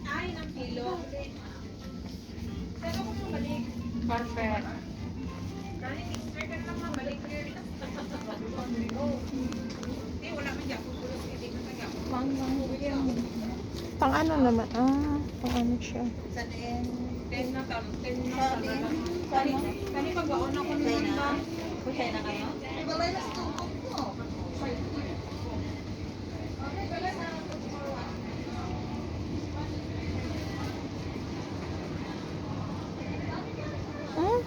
Ay, ng kilo. Pero kung mabalik. Perfect. Kani, expert ka lang mabalik. Hindi, wala man dyan. Pupulos, hindi ka taga. Pang ano naman? Ah, pang ano siya. 10 na tam. 10 na talaga. Kani, pagbaon ako naman ba? Kusay na kayo? Hmm?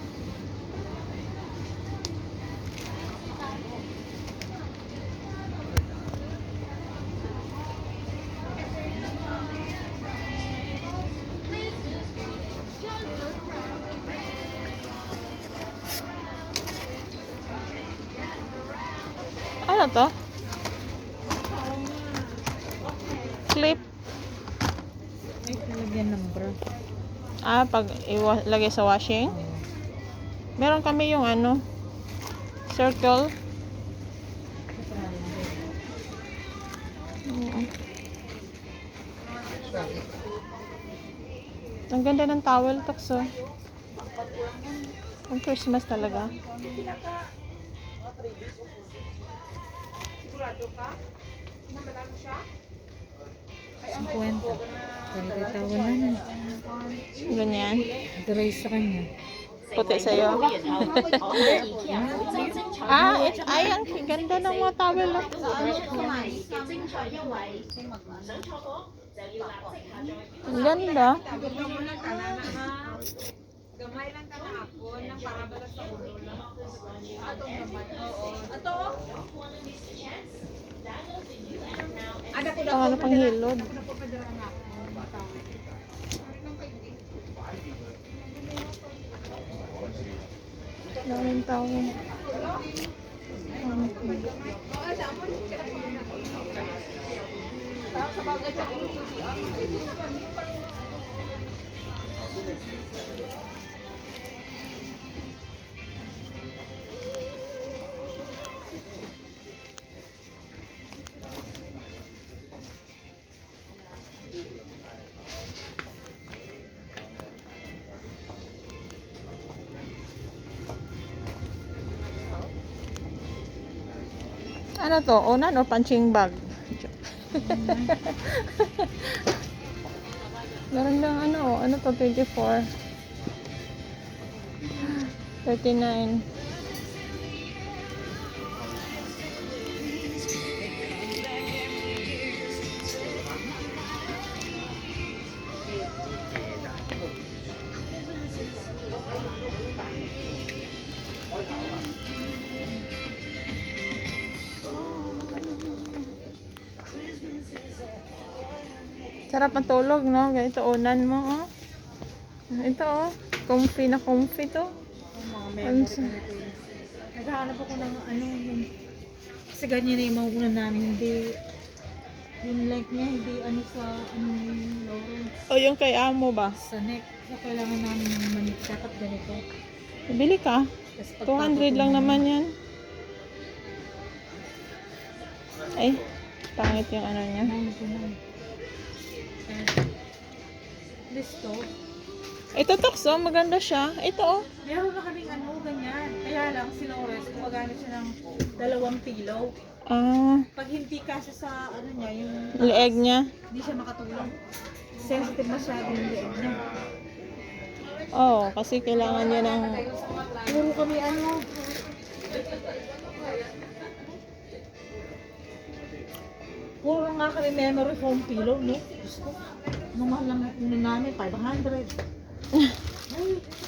Ano to? Clip. Ay, talagyan ng bra. Ah, pag lagay sa washing. Meron kami yung ano, circle. Ang ganda ng towel, Tokso. Ang Christmas talaga. Sigurado ka? Namalalo siya? 50. Pwede tawanan na. Ganyan. Dry sa kanya. Puti sa'yo. Ah, ay, ang ganda ng mga towel. Oh. Ang ganda. Gamay mo lang ka na ha. Gamay lang ka na ako. Nang parabala sa ulo lang. Atong gamay. Oo. Ato? Ada ko Ang ano pang hilod. Daming towel. Ano to? Unan or punching bag? Meron lang ano to 24. 39. Sarap matulog, no? Ganito unan mo, oh. Ito, oh. Comfy na comfy to. Ang Naghahanap ako ng ano yung kasi ganyan na yung mga unan namin, hindi yung length niya, hindi ano sa ano yung Lawrence O, yung kay amo ba? sa neck. So kailangan namin yung manik dapat ganito. Bili ka. Tapos 200 lang naman yan. Ay, pangit yung ano niya. Listo. Ito, Tokso, maganda siya. Ito, oh. Meron na kaming ano, ganyan. Kaya lang, si Lawrence, gumagamit siya ng 2 pillow. Ah, Pag hindi kasya sa ano niya, yung leeg niya. hindi siya makatulog. Sensitive masyado yung leeg niya. Oo, kasi kailangan niya ng... Puro kami ano. Puro nga kami memory foam pillow, no? Gusto. Nung mahal lang ano namin, 500. Ay,